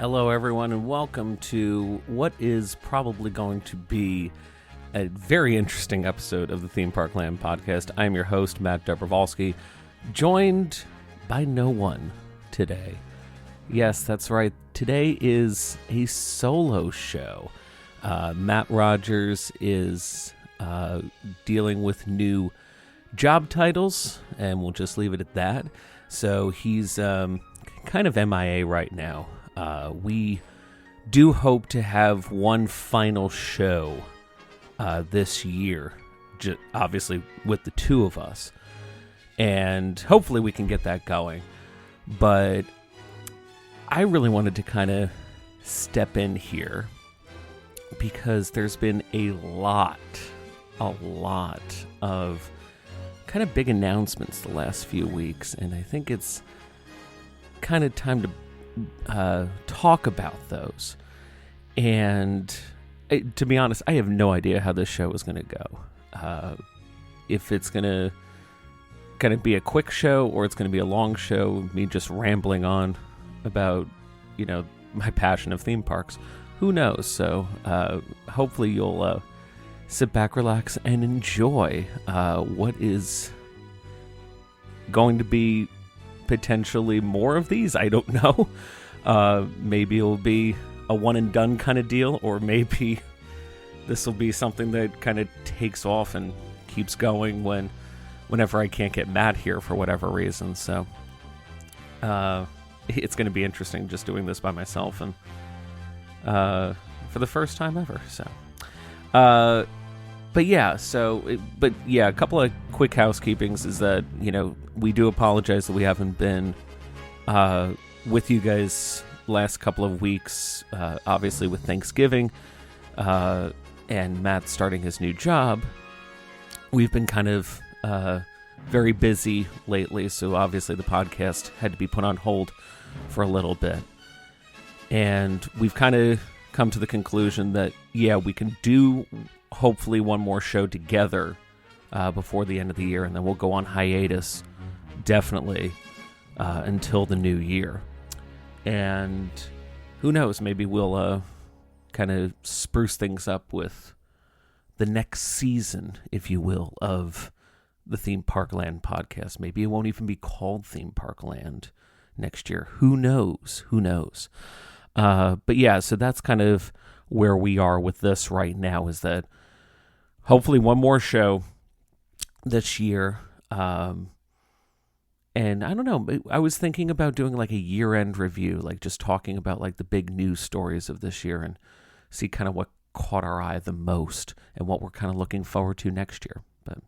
Hello, everyone, and welcome to what is probably going to be a very interesting episode of the Theme Park Land podcast. I'm your host, Matt Dobrovolsky, joined by no one today. Yes, that's right. Today is a solo show. Matt Rogers is dealing with new job titles, and we'll just leave it at that. So he's kind of MIA right now. We do hope to have one final show this year, obviously with the two of us, and hopefully we can get that going. But I really wanted to kind of step in here because there's been a lot of kind of big announcements the last few weeks, and I think it's kind of time to talk about those. And to be honest, I have no idea how this show is going to go. If it's going to kind of be a quick show or it's going to be a long show, me just rambling on about, my passion of theme parks. Who knows? So hopefully you'll sit back, relax, and enjoy what is going to be potentially more of these. I don't know. Maybe it'll be a one and done kind of deal, or maybe this will be something that kind of takes off and keeps going whenever I can't get Matt here for whatever reason. So it's going to be interesting just doing this by myself and for the first time ever. So a couple of quick housekeepings is that, we do apologize that we haven't been with you guys last couple of weeks, obviously with Thanksgiving and Matt starting his new job. We've been kind of very busy lately, so obviously the podcast had to be put on hold for a little bit. And we've kind of come to the conclusion that, we can do hopefully one more show together before the end of the year, and then we'll go on hiatus definitely until the new year. And who knows, maybe we'll kind of spruce things up with the next season, if you will, of the Theme Park Land podcast. Maybe it won't even be called Theme Park Land next year. Who knows? But yeah, so that's kind of where we are with this right now, is that hopefully one more show this year. And I don't know, I was thinking about doing like a year-end review, like just talking about like the big news stories of this year and see kind of what caught our eye the most and what we're kind of looking forward to next year. But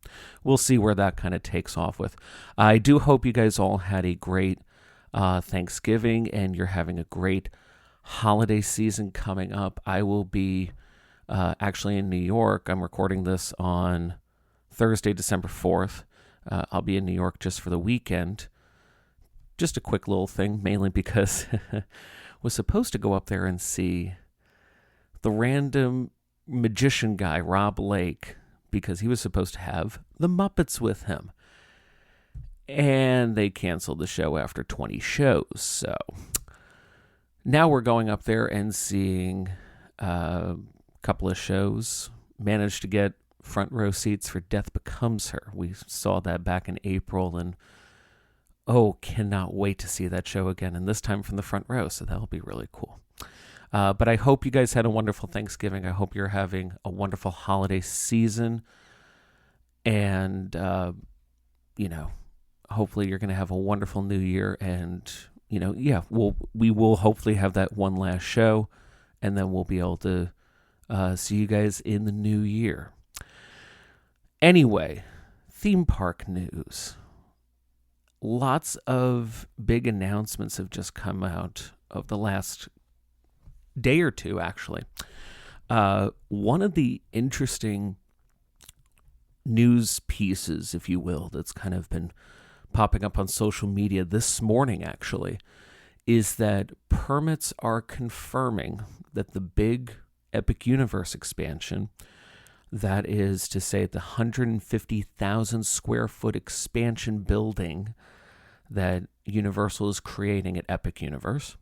we'll see where that kind of takes off with. I do hope you guys all had a great Thanksgiving and you're having a great holiday season coming up. I will be actually in New York. I'm recording this on Thursday, December 4th. I'll be in New York just for the weekend. Just a quick little thing, mainly because I was supposed to go up there and see the random magician guy, Rob Lake, because he was supposed to have the Muppets with him. And they canceled the show after 20 shows. So now we're going up there and seeing a couple of shows. Managed to get front row seats for Death Becomes Her. We saw that back in April, and cannot wait to see that show again, and this time from the front row, so that'll be really cool. But I hope you guys had a wonderful Thanksgiving. I hope you're having a wonderful holiday season, and hopefully you're going to have a wonderful new year, and we will hopefully have that one last show, and then we'll be able to see you guys in the new year. Anyway, theme park news. Lots of big announcements have just come out of the last day or two, actually. One of the interesting news pieces, if you will, that's kind of been popping up on social media this morning, actually, is that permits are confirming that the big Epic Universe expansion, that is to say the 150,000 square foot expansion building that Universal is creating at Epic Universe,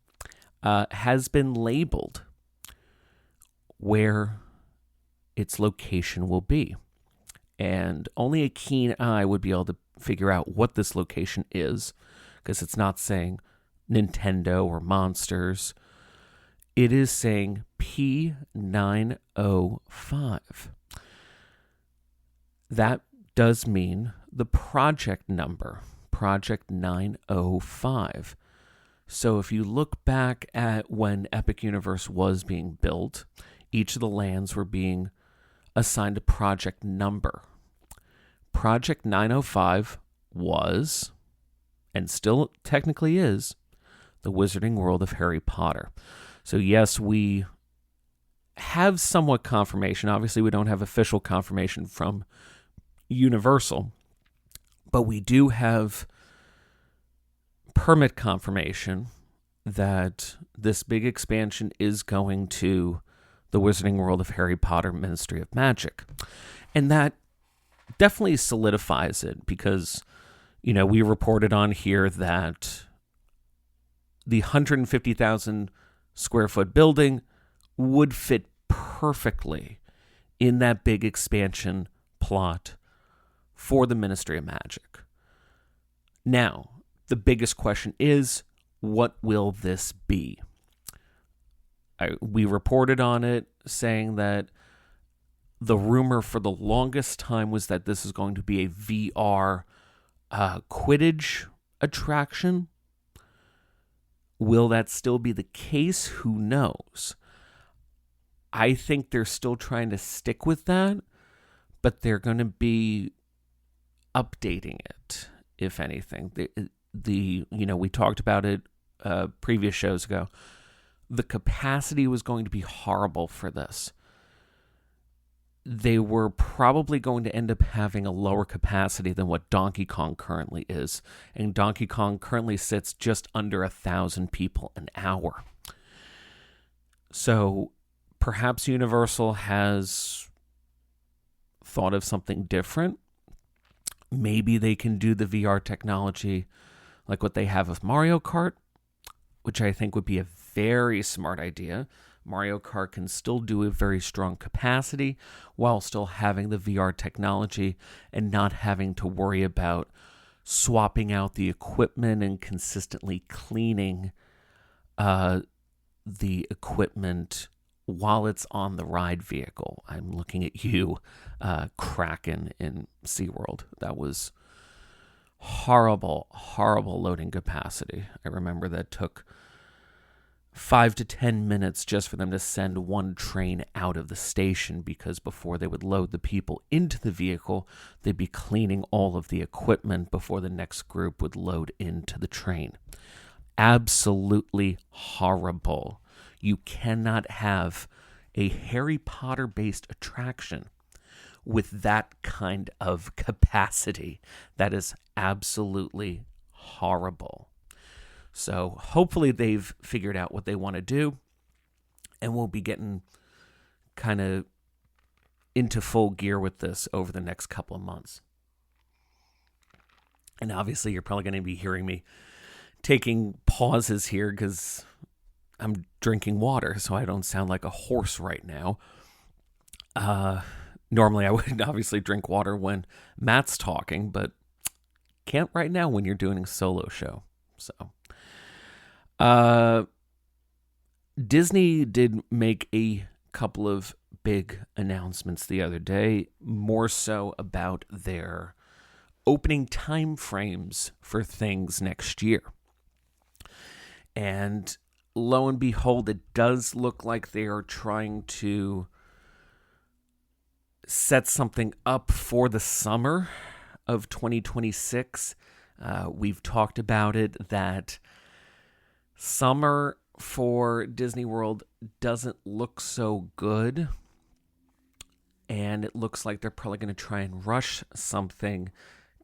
has been labeled where its location will be. And only a keen eye would be able to figure out what this location is, because it's not saying Nintendo or Monsters. It is saying P905. That does mean the project number, Project 905. So if you look back at when Epic Universe was being built, each of the lands were being assigned a project number. Project 905 was, and still technically is, the Wizarding World of Harry Potter. So yes, we have somewhat confirmation. Obviously, we don't have official confirmation from Universal, but we do have permit confirmation that this big expansion is going to the Wizarding World of Harry Potter Ministry of Magic. And that definitely solidifies it because, we reported on here that the 150,000 square foot building would fit perfectly in that big expansion plot for the Ministry of Magic. Now, the biggest question is, what will this be? We reported on it saying that the rumor for the longest time was that this is going to be a VR Quidditch attraction. Will that still be the case? Who knows? I think they're still trying to stick with that, but they're going to be updating it, if anything. We talked about it previous shows ago. The capacity was going to be horrible for this. They were probably going to end up having a lower capacity than what Donkey Kong currently is. And Donkey Kong currently sits just under 1,000 people an hour. So perhaps Universal has thought of something different. Maybe they can do the VR technology like what they have with Mario Kart, which I think would be a very smart idea. Mario Kart can still do a very strong capacity while still having the VR technology and not having to worry about swapping out the equipment and consistently cleaning the equipment while it's on the ride vehicle. I'm looking at you, Kraken in SeaWorld. That was horrible loading capacity. I remember that took 5 to 10 minutes just for them to send one train out of the station, because before they would load the people into the vehicle, they'd be cleaning all of the equipment before the next group would load into the train. Absolutely horrible. You cannot have a Harry Potter-based attraction with that kind of capacity. That is absolutely horrible. So hopefully they've figured out what they want to do, and we'll be getting kind of into full gear with this over the next couple of months. And obviously you're probably going to be hearing me taking pauses here because I'm drinking water, so I don't sound like a horse right now. Normally I would obviously drink water when Matt's talking, but can't right now when you're doing a solo show. So Disney did make a couple of big announcements the other day, more so about their opening time frames for things next year. And lo and behold, it does look like they are trying to set something up for the summer of 2026. We've talked about it, that summer for Disney World doesn't look so good, and it looks like they're probably going to try and rush something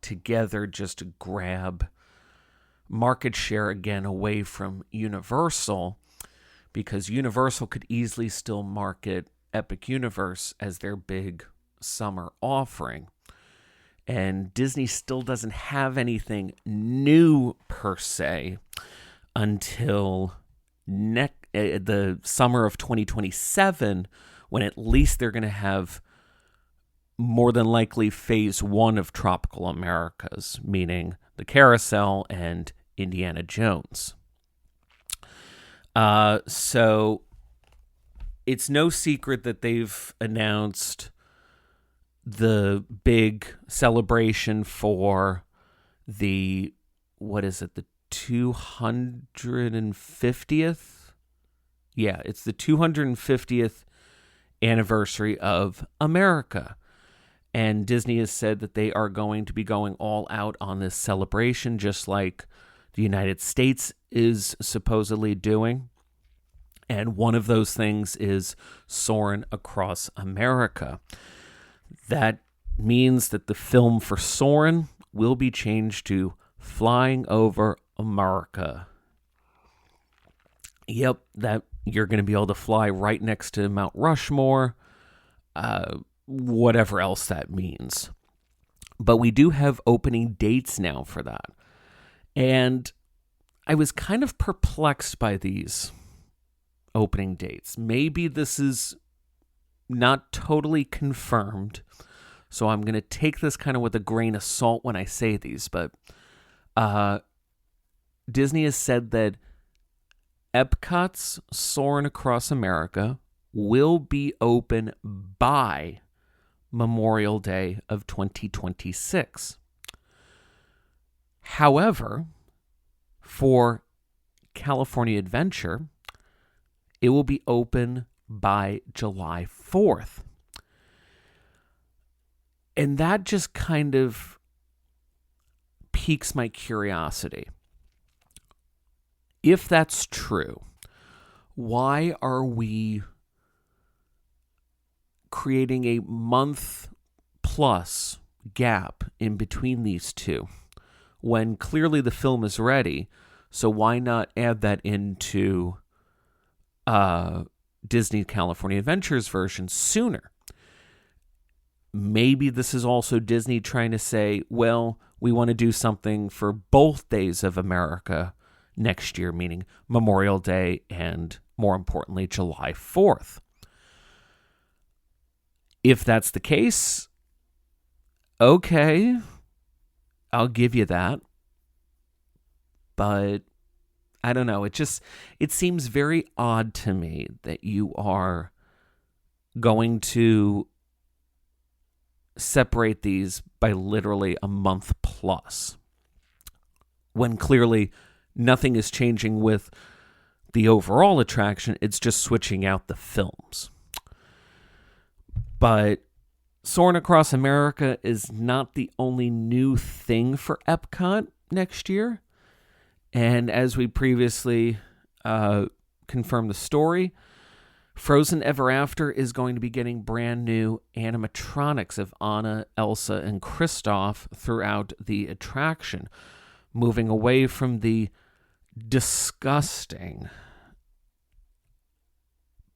together just to grab market share again away from Universal, because Universal could easily still market Epic Universe as their big summer offering. And Disney still doesn't have anything new per se until the summer of 2027, when at least they're going to have more than likely phase 1 of Tropical Americas, meaning the Carousel and Indiana Jones. So it's no secret that they've announced the big celebration for the 250th? Yeah, it's the 250th anniversary of America. And Disney has said that they are going to be going all out on this celebration, just like the United States is supposedly doing. And one of those things is Soarin' Across America. That means that the film for Soarin' will be changed to Flying Over America. Yep, that you're going to be able to fly right next to Mount Rushmore, whatever else that means. But we do have opening dates now for that. And I was kind of perplexed by these opening dates. Maybe this is not totally confirmed, so I'm going to take this kind of with a grain of salt when I say these, but Disney has said that Epcot's Soarin' Across America will be open by Memorial Day of 2026. However, for California Adventure, it will be open by July 4th. And that just kind of piques my curiosity. If that's true, why are we creating a month plus gap in between these two when clearly the film is ready? So why not add that into Disney California Adventures version sooner? Maybe this is also Disney trying to say, well, we want to do something for both days of America next year, meaning Memorial Day and, more importantly, July 4th. If that's the case, okay, I'll give you that. But I don't know. It seems very odd to me that you are going to separate these by literally a month plus, when clearly nothing is changing with the overall attraction. It's just switching out the films. But Soarin' Across America is not the only new thing for Epcot next year. And as we previously confirmed the story, Frozen Ever After is going to be getting brand new animatronics of Anna, Elsa, and Kristoff throughout the attraction, moving away from the disgusting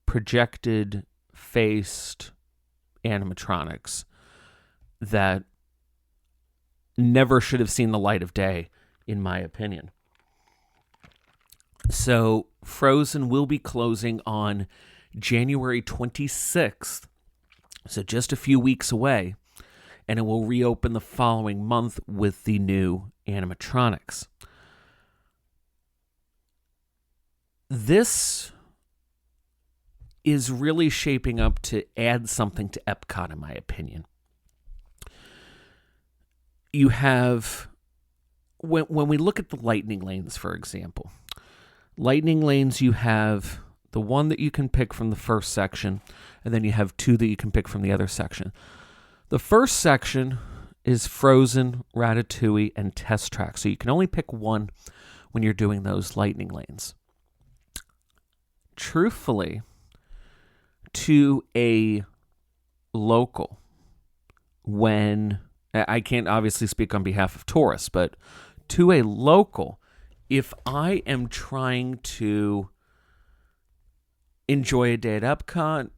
projected faced animatronics that never should have seen the light of day, in my opinion. So Frozen will be closing on January 26th, so just a few weeks away, and it will reopen the following month with the new animatronics. This is really shaping up to add something to Epcot, in my opinion. You have, when we look at the lightning lanes, for example, lightning lanes, you have the one that you can pick from the first section, and then you have two that you can pick from the other section. The first section is Frozen, Ratatouille, and Test Track, so you can only pick one when you're doing those lightning lanes. Truthfully, to a local, when, I can't obviously speak on behalf of tourists, but to a local, if I am trying to enjoy a day at Epcot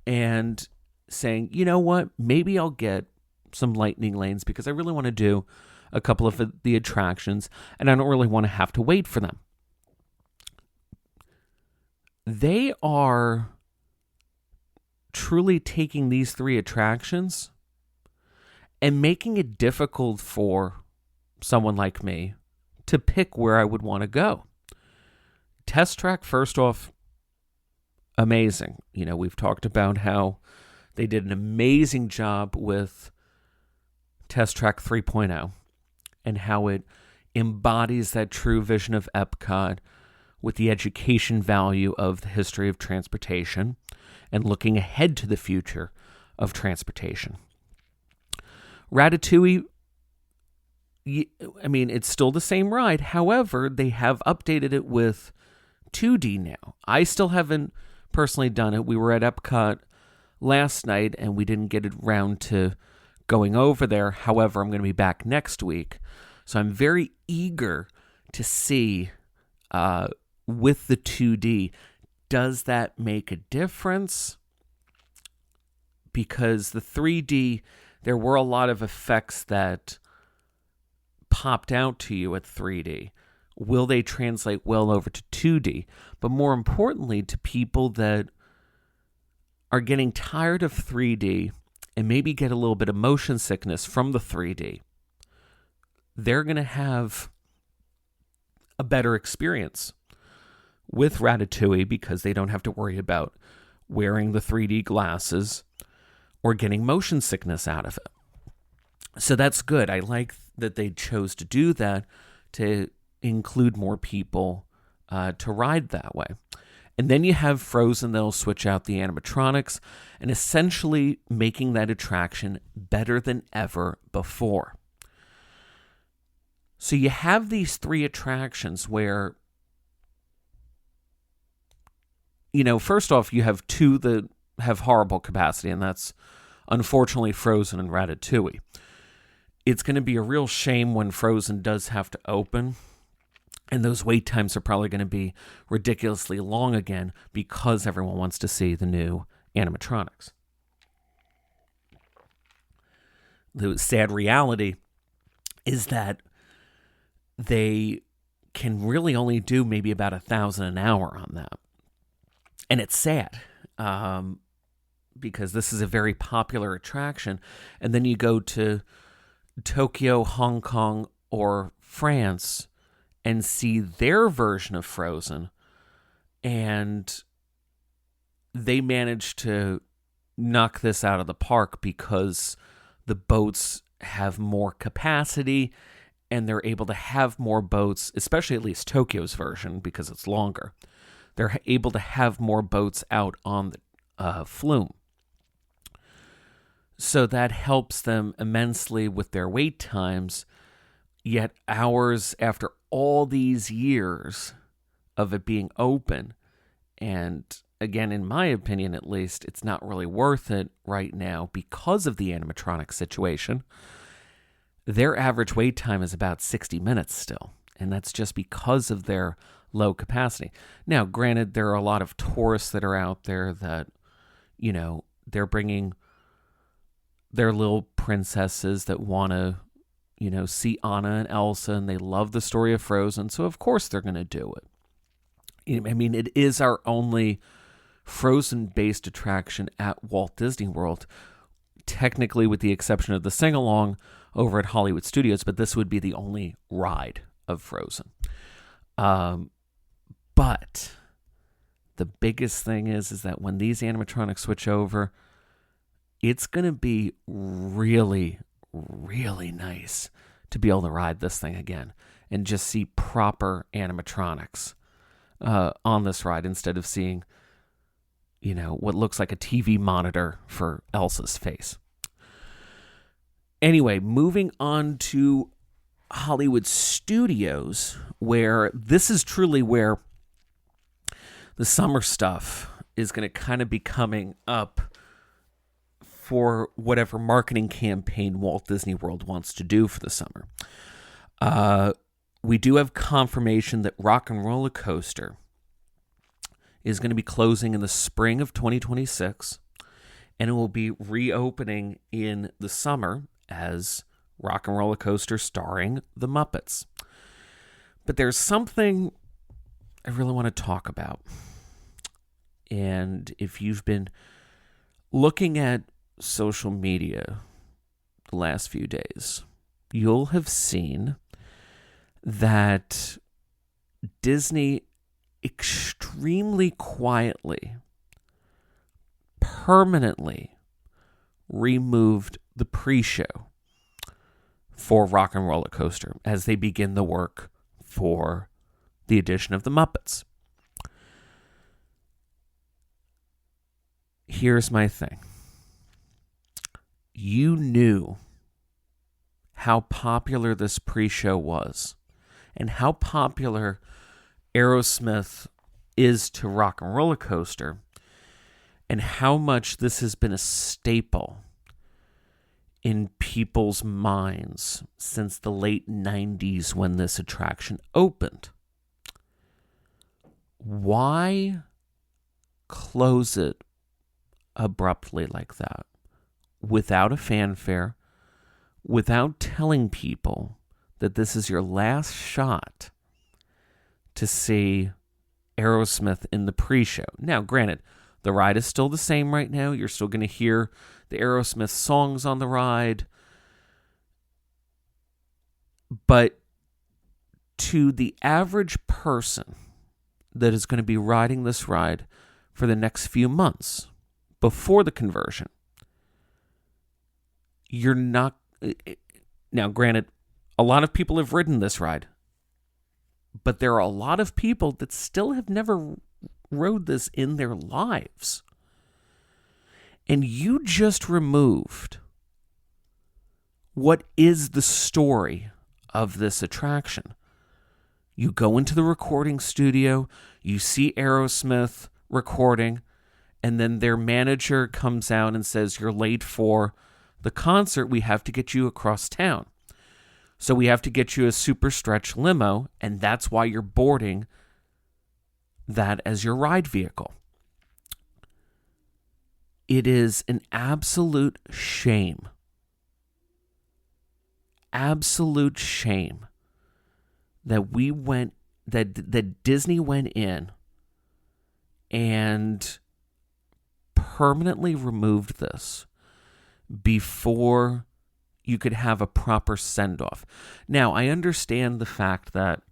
and saying, you know what, maybe I'll get some lightning lanes because I really want to do a couple of the attractions and I don't really want to have to wait for them. they are truly taking these three attractions and making it difficult for someone like me to pick where I would want to go. Test Track, first off, amazing. We've talked about how they did an amazing job with Test Track 3.0 and how it embodies that true vision of Epcot with the education value of the history of transportation and looking ahead to the future of transportation. Ratatouille, it's still the same ride. However, they have updated it with 2D now. I still haven't personally done it. We were at Epcot last night and we didn't get around to going over there. However, I'm going to be back next week. So I'm very eager to see with the 2D, does that make a difference? Because the 3D, there were a lot of effects that popped out to you at 3D. Will they translate well over to 2D? But more importantly, to people that are getting tired of 3D and maybe get a little bit of motion sickness from the 3D, they're going to have a better experience with Ratatouille because they don't have to worry about wearing the 3D glasses or getting motion sickness out of it. So that's good. I like that they chose to do that to include more people to ride that way. And then you have Frozen that'll switch out the animatronics and essentially making that attraction better than ever before. So you have these three attractions where, first off, you have two that have horrible capacity, and that's unfortunately Frozen and Ratatouille. It's going to be a real shame when Frozen does have to open, and those wait times are probably going to be ridiculously long again because everyone wants to see the new animatronics. The sad reality is that they can really only do maybe about $1,000 an hour on that. And it's sad because this is a very popular attraction. And then you go to Tokyo, Hong Kong, or France and see their version of Frozen. And they managed to knock this out of the park because the boats have more capacity and they're able to have more boats, especially at least Tokyo's version because it's longer. They're able to have more boats out on the flume. So that helps them immensely with their wait times, yet hours after all these years of it being open, and again, in my opinion at least, it's not really worth it right now because of the animatronic situation. Their average wait time is about 60 minutes still, and that's just because of their low capacity. Now, granted, there are a lot of tourists that are out there that, they're bringing their little princesses that want to, see Anna and Elsa, and they love the story of Frozen, so of course they're going to do it. It is our only Frozen-based attraction at Walt Disney World, technically with the exception of the sing-along over at Hollywood Studios, but this would be the only ride of Frozen. But the biggest thing is that when these animatronics switch over, it's going to be really, really nice to be able to ride this thing again and just see proper animatronics on this ride instead of seeing, what looks like a TV monitor for Elsa's face. Anyway, moving on to Hollywood Studios, where this is truly where the summer stuff is going to kind of be coming up for whatever marketing campaign Walt Disney World wants to do for the summer. We do have confirmation that Rock and Roller Coaster is going to be closing in the spring of 2026, and it will be reopening in the summer as Rock and Roller Coaster starring the Muppets. But there's something I really want to talk about. And if you've been looking at social media the last few days, you'll have seen that Disney extremely quietly, permanently removed the pre-show for Rock and Roller Coaster as they begin the work for the addition of the Muppets. Here's my thing. You knew how popular this pre-show was and how popular Aerosmith is to Rock and Roller Coaster and how much this has been a staple in people's minds since the late 90s when this attraction opened. Why close it abruptly like that? Without a fanfare, without telling people that this is your last shot to see Aerosmith in the pre-show. Now, granted, the ride is still the same right now. You're still going to hear the Aerosmith songs on the ride. But to the average person that is going to be riding this ride for the next few months before the conversion, you're not... Now, granted, a lot of people have ridden this ride, but there are a lot of people that still have never rode this in their lives. And you just removed what is the story of this attraction. You go into the recording studio, you see Aerosmith recording, and then their manager comes out and says, "You're late for the concert. We have to get you across town. So we have to get you a super stretch limo, and that's why you're boarding that as your ride vehicle." It is an absolute shame. Absolute shame that that Disney went in and permanently removed this before you could have a proper send-off. Now, I understand the fact that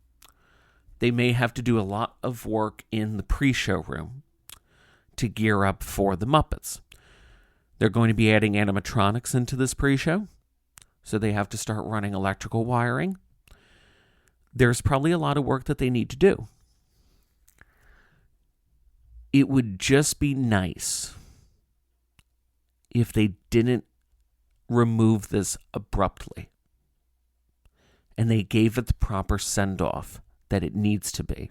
they may have to do a lot of work in the pre-show room to gear up for the Muppets. They're going to be adding animatronics into this pre-show, so they have to start running electrical wiring. There's probably a lot of work that they need to do. It would just be nice if they didn't remove this abruptly and they gave it the proper send-off that it needs to be.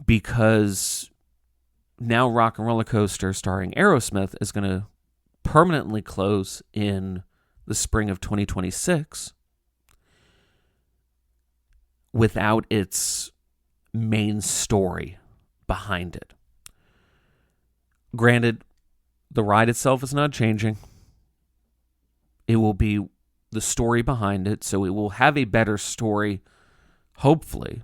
Because now Rock and Roller Coaster starring Aerosmith is going to permanently close in the spring of 2026 without its main story behind it. Granted, the ride itself is not changing. It will be the story behind it, so it will have a better story, hopefully,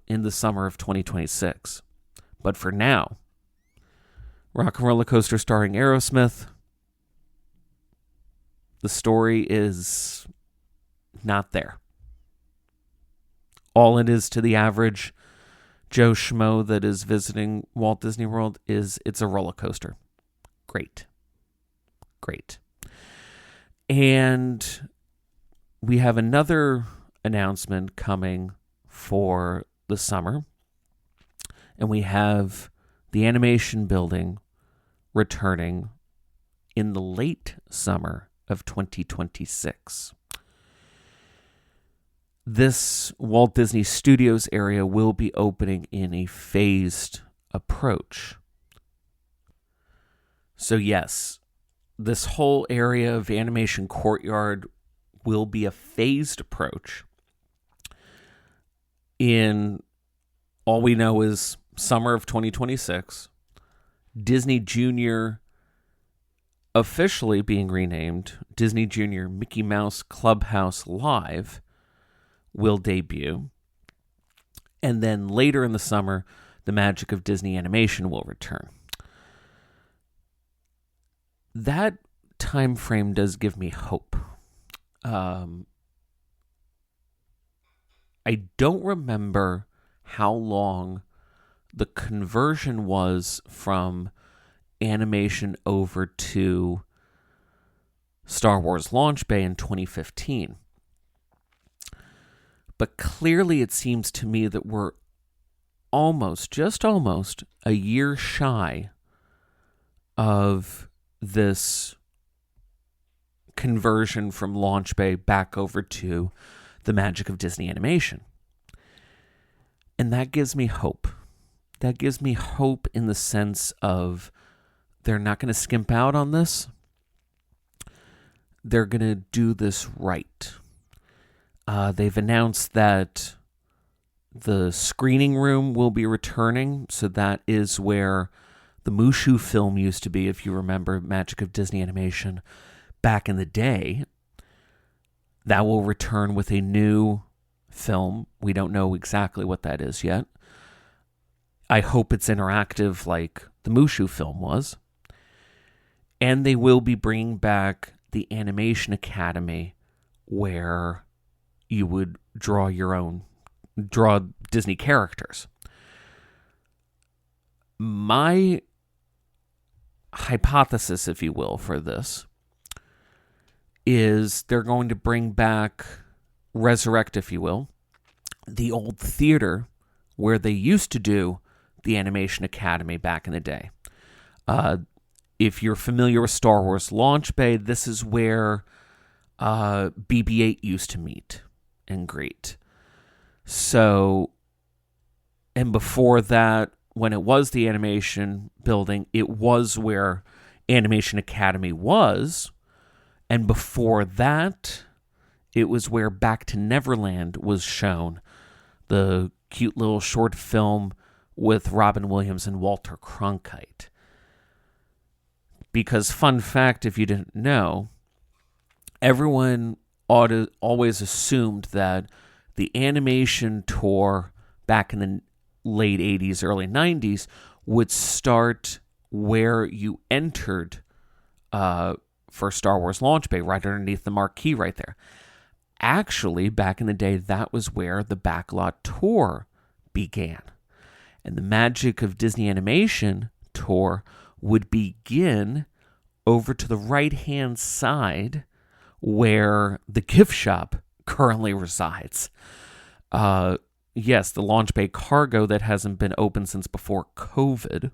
in the summer of 2026. But for now, Rock and Roller Coaster starring Aerosmith, the story is not there. All it is to the average Joe Schmo that is visiting Walt Disney World is it's a roller coaster. Great. Great. And we have another announcement coming for the summer. And we have the animation building returning in the late summer of 2026. This Walt Disney Studios area will be opening in a phased approach. So yes, this whole area of Animation Courtyard will be a phased approach. In all we know is summer of 2026, Disney Junior officially being renamed Disney Junior Mickey Mouse Clubhouse Live will debut. And then later in the summer, the magic of Disney animation will return. That time frame does give me hope. I don't remember how long the conversion was from animation over to Star Wars Launch Bay in 2015. But clearly it seems to me that we're just almost a year shy of this conversion from Launch Bay back over to the magic of Disney animation. And that gives me hope. That gives me hope in the sense of they're not going to skimp out on this. They're going to do this right. They've announced that the screening room will be returning. So that is where the Mushu film used to be, if you remember Magic of Disney Animation back in the day. That will return with a new film. We don't know exactly what that is yet. I hope it's interactive like the Mushu film was. And they will be bringing back the Animation Academy, where you would draw Disney characters. My hypothesis, if you will, for this is they're going to bring back, resurrect, if you will, the old theater where they used to do the Animation Academy back in the day. If you're familiar with Star Wars Launch Bay, this is where BB-8 used to meet and greet. So, and before that, when it was the animation building, it was where Animation Academy was. And before that, it was where Back to Neverland was shown. The cute little short film with Robin Williams and Walter Cronkite. Because, fun fact, if you didn't know, everyone always assumed that the animation tour back in the late 80s, early 90s would start where you entered for Star Wars Launch Bay, right underneath the marquee right there. Actually, back in the day, that was where the Backlot Tour began. And the Magic of Disney Animation Tour would begin over to the right-hand side where the gift shop currently resides. Yes, the Launch Bay Cargo that hasn't been open since before COVID.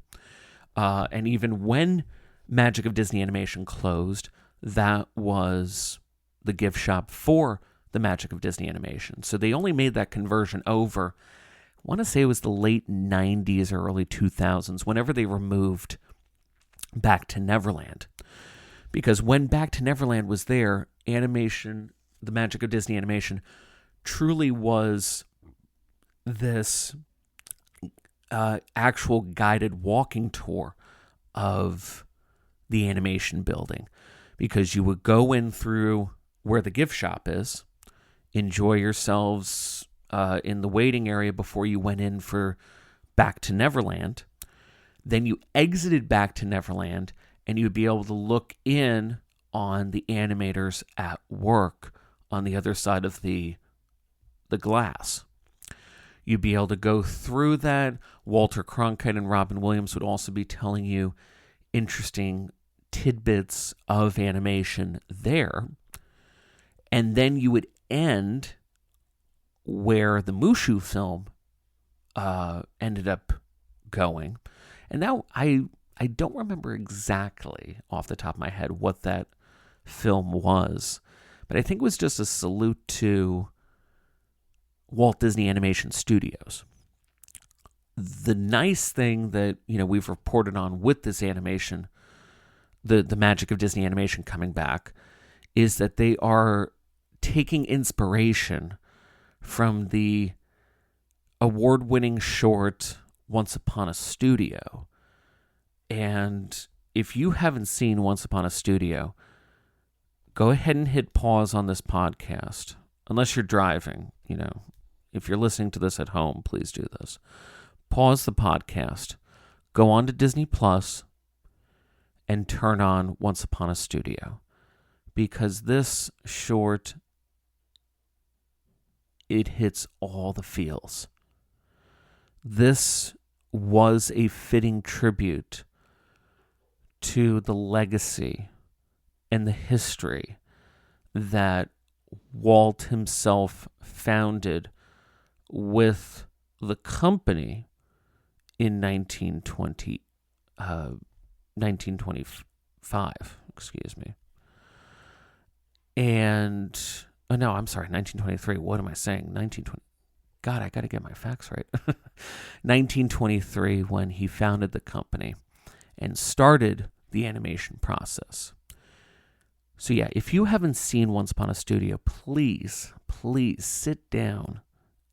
And even when Magic of Disney Animation closed, that was the gift shop for the Magic of Disney Animation. So they only made that conversion over, I want to say it was the late 90s or early 2000s, whenever they removed Back to Neverland. Because when Back to Neverland was there, animation, the Magic of Disney Animation, truly was this actual guided walking tour of the animation building. Because you would go in through where the gift shop is, enjoy yourselves in the waiting area before you went in for Back to Neverland. Then you exited Back to Neverland, and you'd be able to look in on the animators at work on the other side of the glass. You'd be able to go through that. Walter Cronkite and Robin Williams would also be telling you interesting tidbits of animation there. And then you would end where the Mushu film ended up going. And now I don't remember exactly off the top of my head what that film was, but I think it was just a salute to Walt Disney Animation Studios. The nice thing that, we've reported on with this animation, the Magic of Disney Animation coming back, is that they are taking inspiration from the award-winning short Once Upon a Studio. And if you haven't seen Once Upon a Studio, go ahead and hit pause on this podcast. Unless you're driving, If you're listening to this at home, please do this. pause the podcast, go on to Disney Plus, and turn on Once Upon a Studio. Because this short, it hits all the feels. This was a fitting tribute to the legacy and the history that Walt himself founded with the company in 1925, excuse me. And, oh no, I'm sorry, 1923. What am I saying? 1920. God, I got to get my facts right. 1923, when he founded the company and started the animation process. So yeah, if you haven't seen Once Upon a Studio, please sit down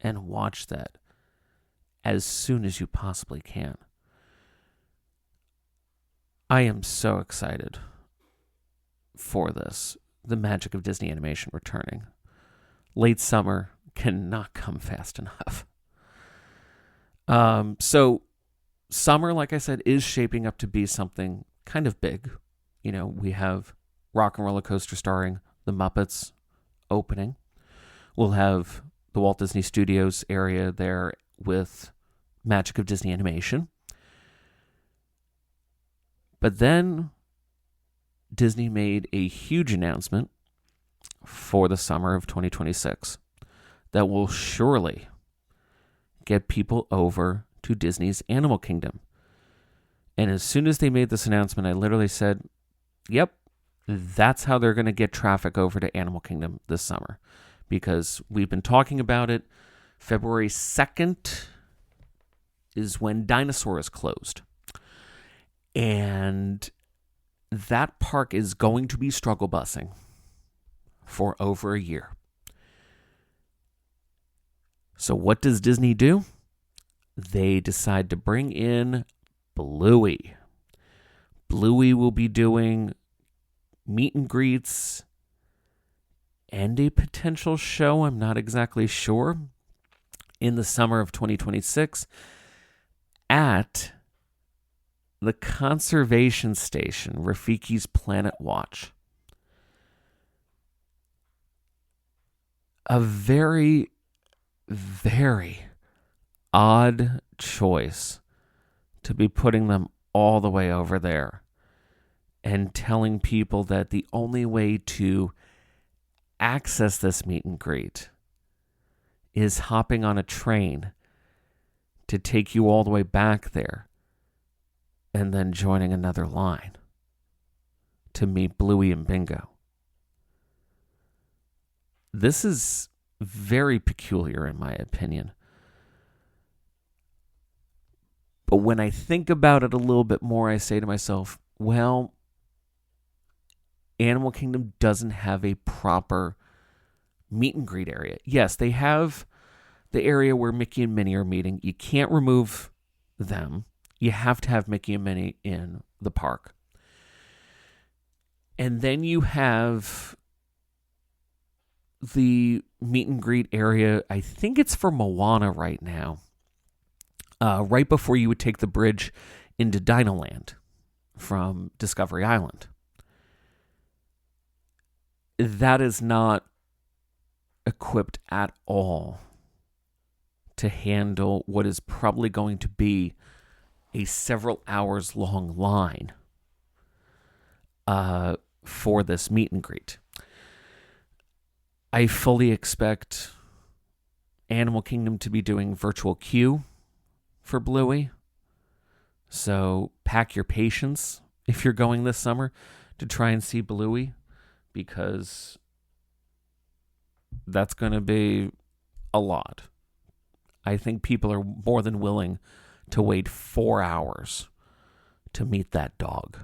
and watch that as soon as you possibly can. I am so excited for this. The magic of Disney animation returning. Late summer cannot come fast enough. So summer, like I said, is shaping up to be something kind of big. You know, we have Rock and Roller Coaster starring the Muppets opening. We'll have the Walt Disney Studios area there with Magic of Disney Animation. But then Disney made a huge announcement for the summer of 2026 that will surely get people over to Disney's Animal Kingdom. And as soon as they made this announcement, I literally said, yep, that's how they're going to get traffic over to Animal Kingdom this summer. Because we've been talking about it. February 2nd is when Dinosaur is closed. And that park is going to be struggle busing for over a year. So what does Disney do? They decide to bring in Bluey. Bluey will be doing meet and greets and a potential show, I'm not exactly sure, in the summer of 2026 at the conservation station, Rafiki's Planet Watch. A very, very odd choice to be putting them all the way over there and telling people that the only way to access this meet and greet is hopping on a train to take you all the way back there and then joining another line to meet Bluey and Bingo. This is very peculiar in my opinion. But when I think about it a little bit more, I say to myself, well, Animal Kingdom doesn't have a proper meet and greet area. Yes, they have the area where Mickey and Minnie are meeting. You can't remove them. You have to have Mickey and Minnie in the park. And then you have the meet and greet area. I think it's for Moana right now. Right before you would take the bridge into Dinoland from Discovery Island. That is not equipped at all to handle what is probably going to be a several hours long line for this meet and greet. I fully expect Animal Kingdom to be doing virtual queue for Bluey. So pack your patience if you're going this summer to try and see Bluey, because that's going to be a lot. I think people are more than willing to wait 4 hours to meet that dog.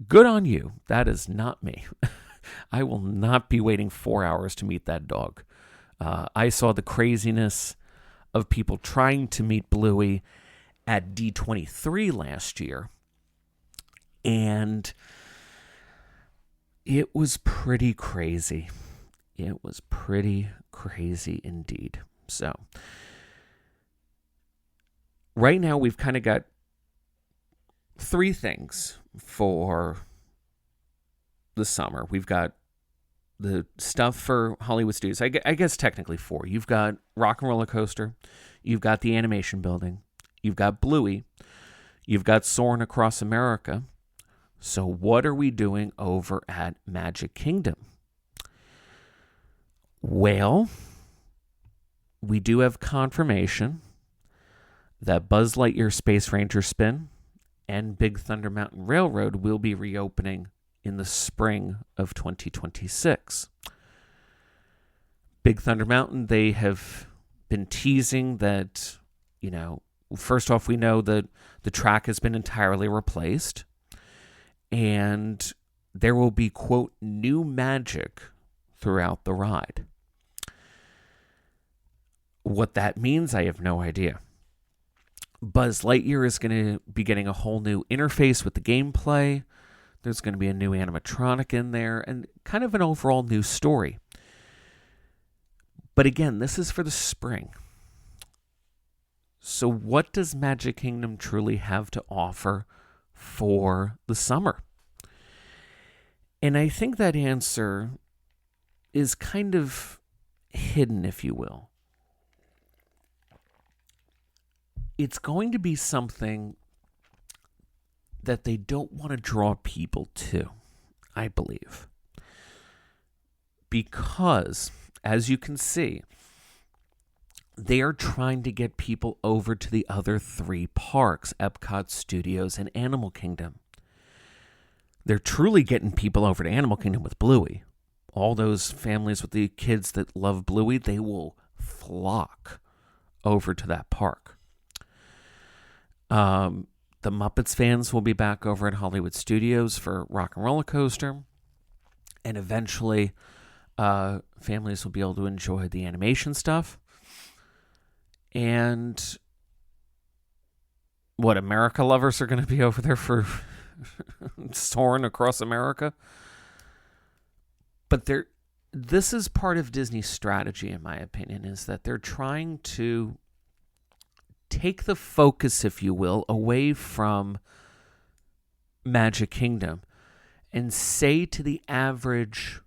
Good on you. That is not me. I will not be waiting 4 hours to meet that dog. I saw the craziness of people trying to meet Bluey at D23 last year. And it was pretty crazy. It was pretty crazy indeed. So, right now we've kind of got three things for the summer. We've got the stuff for Hollywood Studios. I guess technically four. You've got Rock and Roller Coaster. You've got the Animation Building. You've got Bluey. You've got Soarin' Across America. So what are we doing over at Magic Kingdom? Well, we do have confirmation that Buzz Lightyear Space Ranger Spin and Big Thunder Mountain Railroad will be reopening in the spring of 2026. Big Thunder Mountain, they have been teasing that, first off, we know that the track has been entirely replaced, and there will be, quote, new magic throughout the ride. What that means, I have no idea. Buzz Lightyear is going to be getting a whole new interface with the gameplay. There's going to be a new animatronic in there and kind of an overall new story. But again, this is for the spring. So what does Magic Kingdom truly have to offer for the summer? And I think that answer is kind of hidden, if you will. It's going to be something that they don't want to draw people to, I believe. Because, as you can see, they are trying to get people over to the other three parks, Epcot, Studios, and Animal Kingdom. They're truly getting people over to Animal Kingdom with Bluey. All those families with the kids that love Bluey, they will flock over to that park. The Muppets fans will be back over at Hollywood Studios for Rock and Roller Coaster. And eventually, families will be able to enjoy the animation stuff. And what, America lovers are going to be over there for Soarin' Across America? But this is part of Disney's strategy, in my opinion, is that they're trying to take the focus, if you will, away from Magic Kingdom and say to the average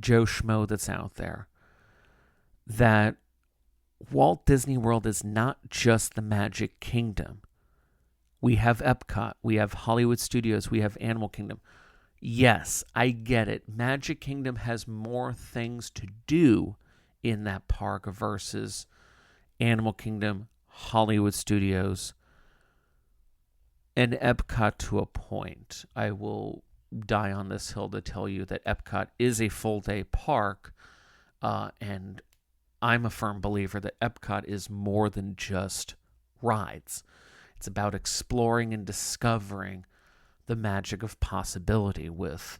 Joe Schmo that's out there that Walt Disney World is not just the Magic Kingdom. We have Epcot, we have Hollywood Studios, we have Animal Kingdom. Yes, I get it. Magic Kingdom has more things to do in that park versus Animal Kingdom, Hollywood Studios, and Epcot to a point. I will die on this hill to tell you that Epcot is a full-day park, and I'm a firm believer that Epcot is more than just rides. It's about exploring and discovering the magic of possibility with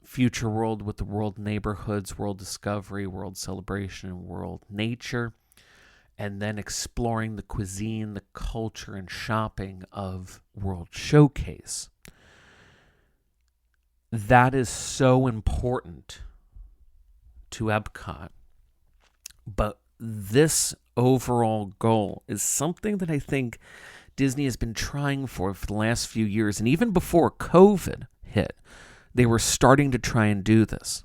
Future World, with the World Neighborhoods, World Discovery, World Celebration, and World Nature, and then exploring the cuisine, the culture, and shopping of World Showcase. That is so important to Epcot. But this overall goal is something that I think Disney has been trying for the last few years. And even before COVID hit, they were starting to try and do this.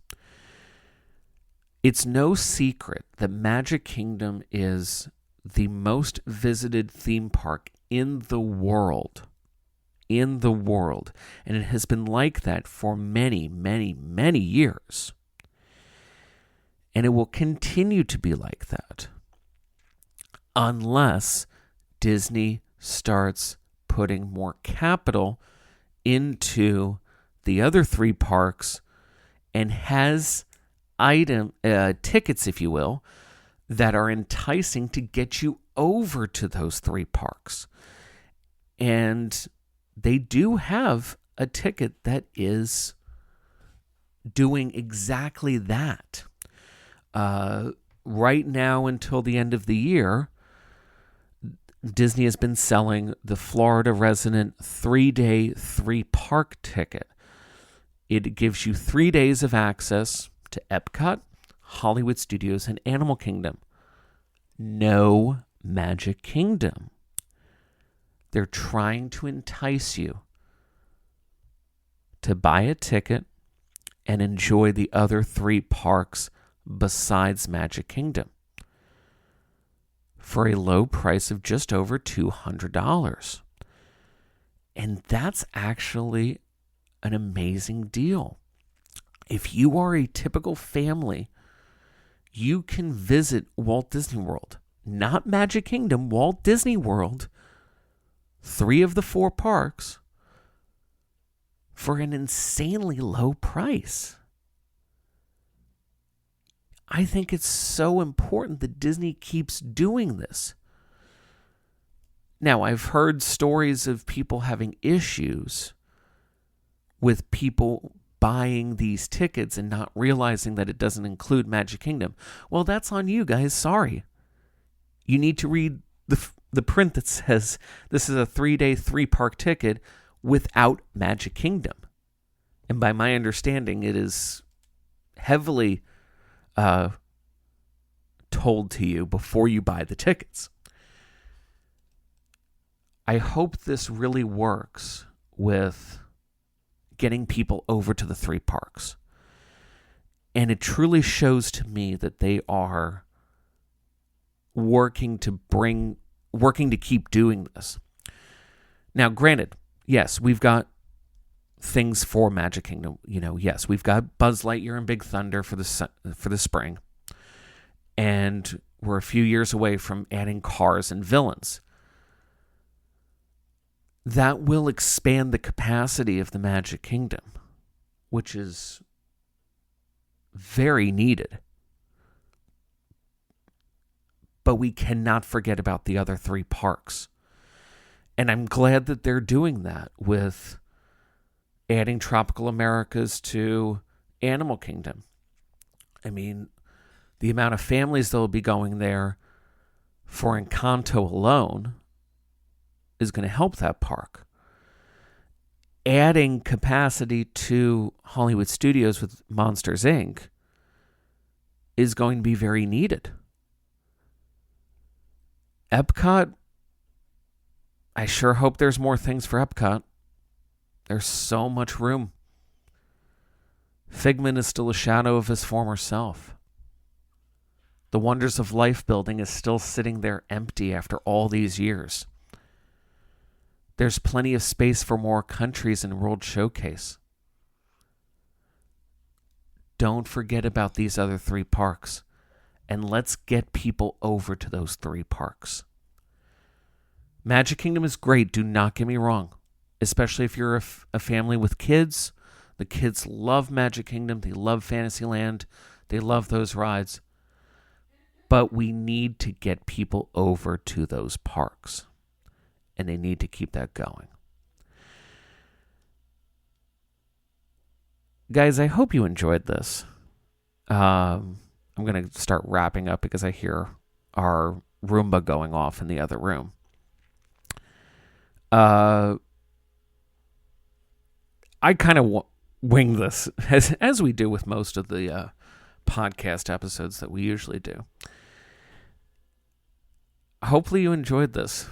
It's no secret that Magic Kingdom is the most visited theme park in the world. In the world. And it has been like that for many, many, many years. And it will continue to be like that unless Disney starts putting more capital into the other three parks and has tickets, if you will, that are enticing to get you over to those three parks. And they do have a ticket that is doing exactly that. Right now, until the end of the year, Disney has been selling the Florida resident 3-day, 3-park ticket. It gives you 3 days of access to Epcot, Hollywood Studios, and Animal Kingdom. No Magic Kingdom. They're trying to entice you to buy a ticket and enjoy the other 3 parks besides Magic Kingdom for a low price of just over $200. And that's actually an amazing deal. If you are a typical family, you can visit Walt Disney World, not Magic Kingdom, Walt Disney World, 3 of the 4 parks, for an insanely low price. I think it's so important that Disney keeps doing this. Now, I've heard stories of people having issues with people buying these tickets and not realizing that it doesn't include Magic Kingdom. Well, that's on you guys. Sorry. You need to read the print that says this is a 3-day, 3-park ticket without Magic Kingdom. And by my understanding, it is heavily told to you before you buy the tickets. I hope this really works with getting people over to the 3 parks. And it truly shows to me that they are working to keep doing this. Now, granted, yes, we've got things for Magic Kingdom. Yes, we've got Buzz Lightyear and Big Thunder for the spring. And we're a few years away from adding Cars and Villains. That will expand the capacity of the Magic Kingdom, which is very needed. But we cannot forget about the other 3 parks. And I'm glad that they're doing that with adding Tropical Americas to Animal Kingdom. I mean, the amount of families that will be going there for Encanto alone is going to help that park. Adding capacity to Hollywood Studios with Monsters, Inc. is going to be very needed. Epcot, I sure hope there's more things for Epcot. There's so much room. Figment is still a shadow of his former self. The Wonders of Life building is still sitting there empty after all these years. There's plenty of space for more countries in World Showcase. Don't forget about these other 3 parks, and let's get people over to those 3 parks. Magic Kingdom is great, do not get me wrong. Especially if you're a family with kids. The kids love Magic Kingdom. They love Fantasyland. They love those rides. But we need to get people over to those parks. And they need to keep that going. Guys, I hope you enjoyed this. I'm going to start wrapping up because I hear our Roomba going off in the other room. I kind of wing this, as we do with most of the podcast episodes that we usually do. Hopefully you enjoyed this.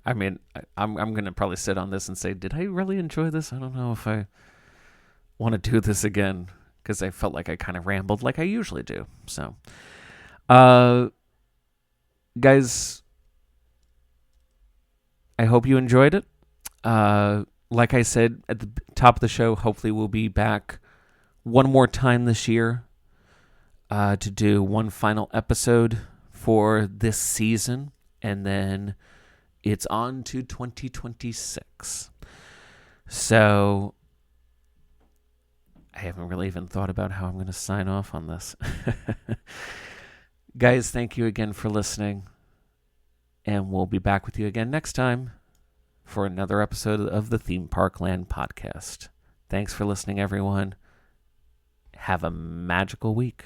I mean, I'm going to probably sit on this and say, did I really enjoy this? I don't know if I want to do this again, because I felt like I kind of rambled like I usually do. So, guys, I hope you enjoyed it. Like I said at the top of the show, hopefully we'll be back one more time this year to do one final episode for this season, and then it's on to 2026. So I haven't really even thought about how I'm going to sign off on this. Guys, thank you again for listening, and we'll be back with you again next time for another episode of the Theme Park Land podcast. Thanks for listening, everyone. Have a magical week.